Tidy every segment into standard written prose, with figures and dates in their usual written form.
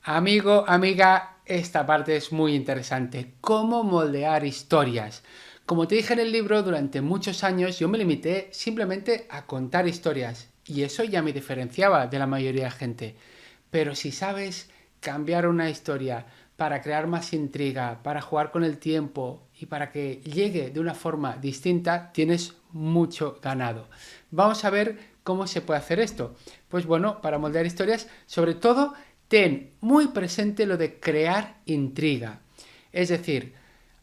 Amigo, amiga, esta parte es muy interesante. ¿Cómo moldear historias? Como te dije en el libro, durante muchos años yo me limité simplemente a contar historias y eso ya me diferenciaba de la mayoría de gente. Pero si sabes cambiar una historia para crear más intriga, para jugar con el tiempo y para que llegue de una forma distinta, tienes mucho ganado. Vamos a ver cómo se puede hacer esto. Pues bueno, para moldear historias, sobre todo ten muy presente lo de crear intriga. Es decir,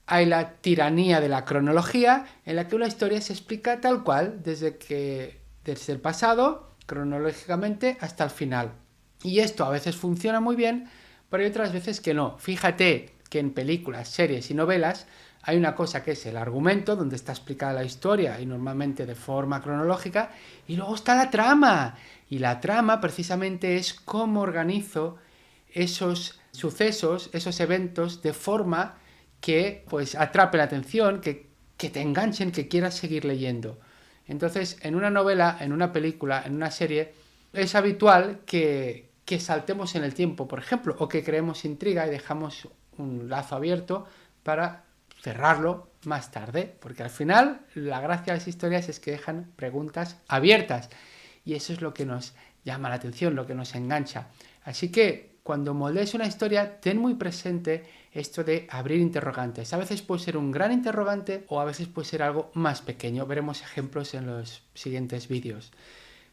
hay la tiranía de la cronología, en la que una historia se explica tal cual, desde el pasado, cronológicamente, hasta el final. Y esto a veces funciona muy bien, pero hay otras veces que no. Fíjate que en películas, series y novelas hay una cosa que es el argumento, donde está explicada la historia y normalmente de forma cronológica, y luego está la trama. Y la trama precisamente es cómo organizo esos sucesos, esos eventos de forma que pues atrape la atención, que te enganchen, que quieras seguir leyendo. Entonces, en una novela, en una película, en una serie, es habitual que saltemos en el tiempo, por ejemplo, o que creemos intriga y dejamos un lazo abierto para cerrarlo más tarde, porque al final la gracia de las historias es que dejan preguntas abiertas y eso es lo que nos llama la atención, lo que nos engancha. Así que cuando moldees una historia, ten muy presente esto de abrir interrogantes. A veces puede ser un gran interrogante o a veces puede ser algo más pequeño. Veremos ejemplos en los siguientes vídeos.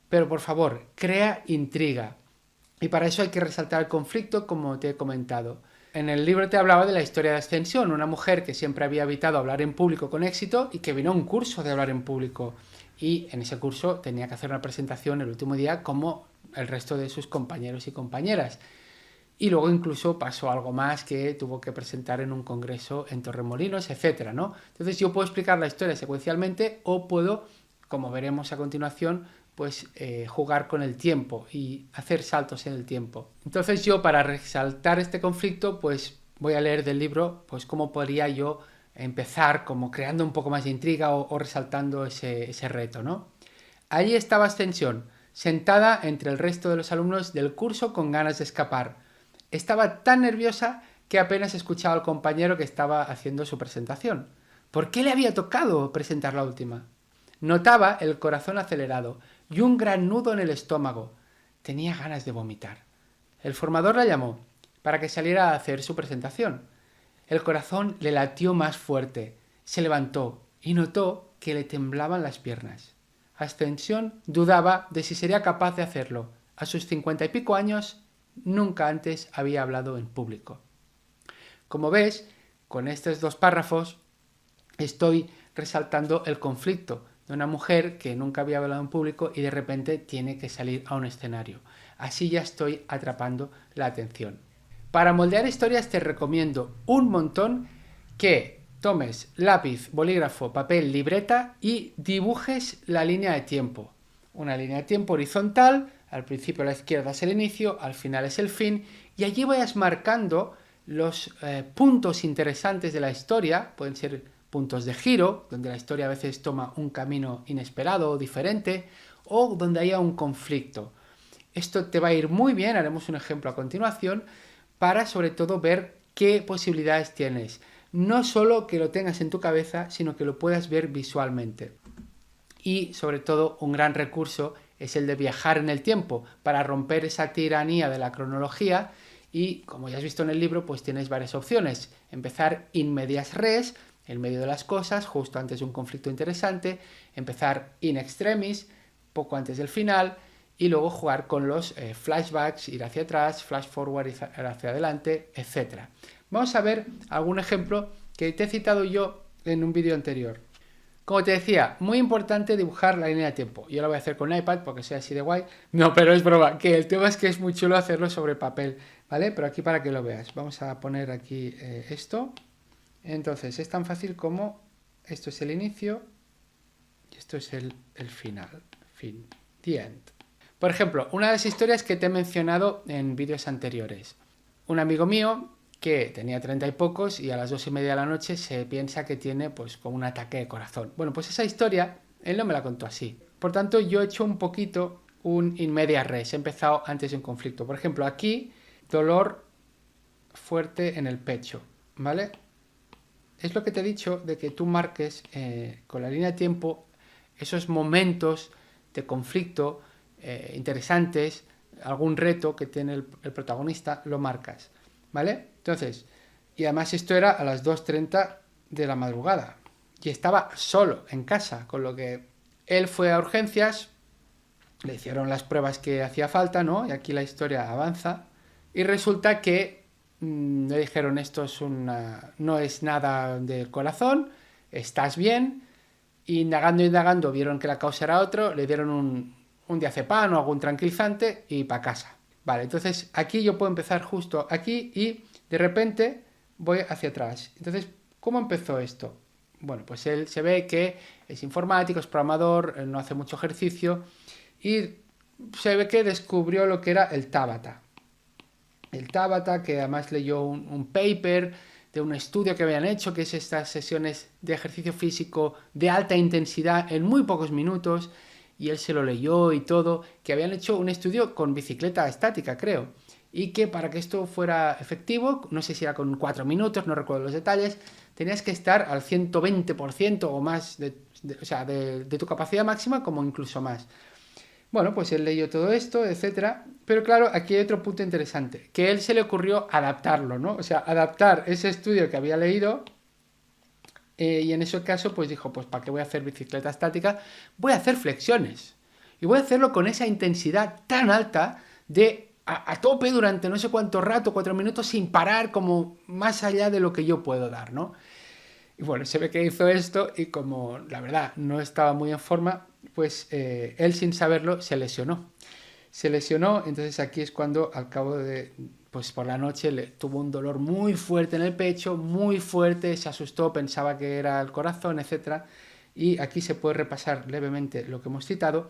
Pero por favor, crea intriga. Y para eso hay que resaltar el conflicto, como te he comentado. En el libro te hablaba de la historia de Ascensión, una mujer que siempre había evitado hablar en público con éxito y que vino a un curso de hablar en público. Y en ese curso tenía que hacer una presentación el último día como el resto de sus compañeros y compañeras. Y luego incluso pasó algo más que tuvo que presentar en un congreso en Torremolinos, etcétera, ¿no? Entonces yo puedo explicar la historia secuencialmente o puedo, como veremos a continuación, pues jugar con el tiempo y hacer saltos en el tiempo. Entonces yo para resaltar este conflicto pues voy a leer del libro pues cómo podría yo empezar como creando un poco más de intriga o resaltando ese reto, ¿no? Allí estaba Ascensión, sentada entre el resto de los alumnos del curso con ganas de escapar. Estaba tan nerviosa que apenas escuchaba al compañero que estaba haciendo su presentación. ¿Por qué le había tocado presentar la última? Notaba el corazón acelerado y un gran nudo en el estómago. Tenía ganas de vomitar. El formador la llamó para que saliera a hacer su presentación. El corazón le latió más fuerte. Se levantó y notó que le temblaban las piernas. Ascensión dudaba de si sería capaz de hacerlo. A sus 50 y pico años nunca antes había hablado en público. Como ves, con estos dos párrafos estoy resaltando el conflicto de una mujer que nunca había hablado en público y de repente tiene que salir a un escenario. Así ya estoy atrapando la atención. Para moldear historias te recomiendo un montón que tomes lápiz, bolígrafo, papel, libreta y dibujes la línea de tiempo. Una línea de tiempo horizontal, al principio a la izquierda es el inicio, al final es el fin, y allí vayas marcando los puntos interesantes de la historia, pueden ser puntos de giro, donde la historia a veces toma un camino inesperado o diferente, o donde haya un conflicto. Esto te va a ir muy bien, haremos un ejemplo a continuación, para sobre todo ver qué posibilidades tienes. No solo que lo tengas en tu cabeza, sino que lo puedas ver visualmente. Y sobre todo un gran recurso es el de viajar en el tiempo para romper esa tiranía de la cronología y como ya has visto en el libro pues tienes varias opciones. Empezar in medias res, en medio de las cosas, justo antes de un conflicto interesante, empezar in extremis, poco antes del final y luego jugar con los flashbacks, ir hacia atrás, flash forward, ir hacia adelante, etc. Vamos a ver algún ejemplo que te he citado yo en un vídeo anterior. Como te decía, muy importante dibujar la línea de tiempo. Yo lo voy a hacer con iPad porque soy así de guay. No, pero es broma, que el tema es que es muy chulo hacerlo sobre papel, ¿vale? Pero aquí para que lo veas. Vamos a poner aquí esto. Entonces, es tan fácil como esto es el inicio y esto es el final. Fin. The end. Por ejemplo, una de las historias que te he mencionado en vídeos anteriores. Un amigo mío que tenía 30 y pocos y a las 2:30 de la noche se piensa que tiene pues como un ataque de corazón. Bueno, pues esa historia él no me la contó así. Por tanto, yo he hecho un poquito un in media res. He empezado antes de un conflicto. Por ejemplo, aquí, dolor fuerte en el pecho, ¿vale? Es lo que te he dicho de que tú marques con la línea de tiempo esos momentos de conflicto interesantes, algún reto que tiene el protagonista, lo marcas, ¿vale? Entonces, y además esto era a las 2:30 de la madrugada y estaba solo en casa, con lo que él fue a urgencias, le hicieron las pruebas que hacía falta, ¿no? Y aquí la historia avanza y resulta que le dijeron esto es no es nada del corazón, estás bien. Indagando, vieron que la causa era otro, le dieron un diazepam o algún tranquilizante y para casa. Vale, entonces aquí yo puedo empezar justo aquí y de repente voy hacia atrás. Entonces, ¿cómo empezó esto? Bueno, pues él se ve que es informático, es programador, no hace mucho ejercicio y se ve que descubrió lo que era el Tabata. El Tabata, que además leyó un paper de un estudio que habían hecho, que es estas sesiones de ejercicio físico de alta intensidad en muy pocos minutos, y él se lo leyó y todo, que habían hecho un estudio con bicicleta estática, creo, y que para que esto fuera efectivo, no sé si era con 4 minutos, no recuerdo los detalles, tenías que estar al 120% o más de tu capacidad máxima, como incluso más. Bueno, pues él leyó todo esto, etcétera. Pero claro, aquí hay otro punto interesante, que a él se le ocurrió adaptarlo, ¿no? O sea, adaptar ese estudio que había leído y en ese caso pues dijo, pues ¿para qué voy a hacer bicicleta estática? Voy a hacer flexiones. Y voy a hacerlo con esa intensidad tan alta de a tope durante no sé cuánto rato, 4 minutos, sin parar, como más allá de lo que yo puedo dar, ¿no? Y bueno, se ve que hizo esto y como la verdad no estaba muy en forma, pues él sin saberlo se lesionó. Se lesionó, entonces aquí es cuando al cabo de, pues por la noche tuvo un dolor muy fuerte en el pecho, muy fuerte, se asustó, pensaba que era el corazón, etcétera. Y aquí se puede repasar levemente lo que hemos citado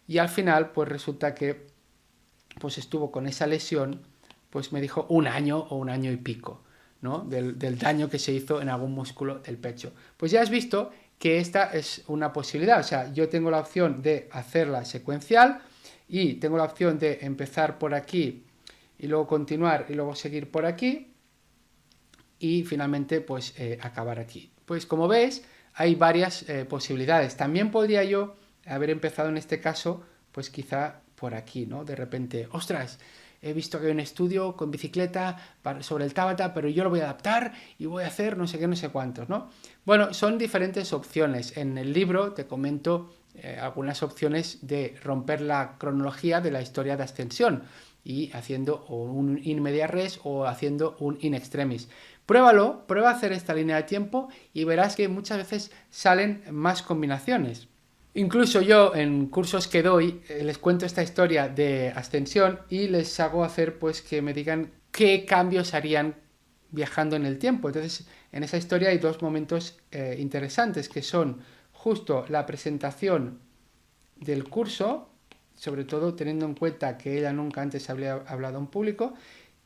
y al final pues resulta que pues estuvo con esa lesión, pues me dijo 1 año o 1 año y pico, ¿no? Del daño que se hizo en algún músculo del pecho. Pues ya has visto que esta es una posibilidad, o sea, yo tengo la opción de hacerla secuencial y tengo la opción de empezar por aquí y luego continuar y luego seguir por aquí y finalmente pues acabar aquí. Pues como ves hay varias posibilidades. También podría yo haber empezado en este caso pues quizá por aquí, ¿no? De repente, ostras, he visto que hay un estudio con bicicleta sobre el Tabata, pero yo lo voy a adaptar y voy a hacer no sé qué, no sé cuántos, ¿no? Bueno, son diferentes opciones. En el libro te comento algunas opciones de romper la cronología de la historia de Ascensión y haciendo un in media res o haciendo un in extremis. Pruébalo, prueba a hacer esta línea de tiempo y verás que muchas veces salen más combinaciones. Incluso yo en cursos que doy les cuento esta historia de ascensión y les hago hacer pues que me digan qué cambios harían viajando en el tiempo. Entonces en esa historia hay 2 momentos interesantes que son justo la presentación del curso, sobre todo teniendo en cuenta que ella nunca antes había hablado en público,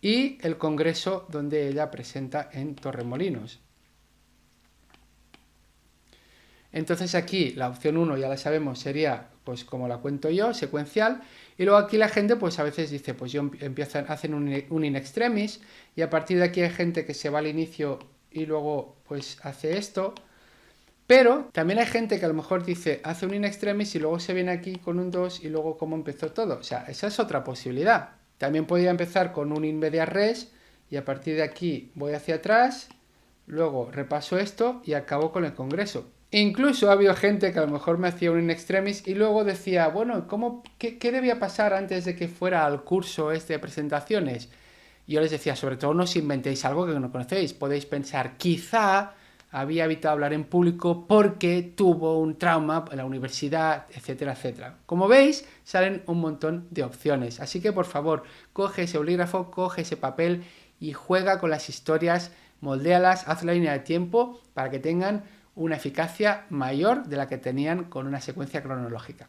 y el congreso donde ella presenta en Torremolinos. Entonces aquí la opción 1 ya la sabemos, sería pues como la cuento yo, secuencial, y luego aquí la gente pues a veces dice, pues yo hacen un in extremis y a partir de aquí hay gente que se va al inicio y luego pues hace esto, pero también hay gente que a lo mejor dice, hace un in extremis y luego se viene aquí con un 2 y luego cómo empezó todo, o sea, esa es otra posibilidad. También podría empezar con un in media res y a partir de aquí voy hacia atrás, luego repaso esto y acabo con el congreso. Incluso ha habido gente que a lo mejor me hacía un in extremis y luego decía, bueno, qué debía pasar antes de que fuera al curso este de presentaciones? Y yo les decía, sobre todo no os inventéis algo que no conocéis. Podéis pensar, quizá había evitado hablar en público porque tuvo un trauma en la universidad, etcétera, etcétera. Como veis, salen un montón de opciones. Así que, por favor, coge ese bolígrafo, coge ese papel y juega con las historias, moldéalas, haz la línea de tiempo para que tengan una eficacia mayor de la que tenían con una secuencia cronológica.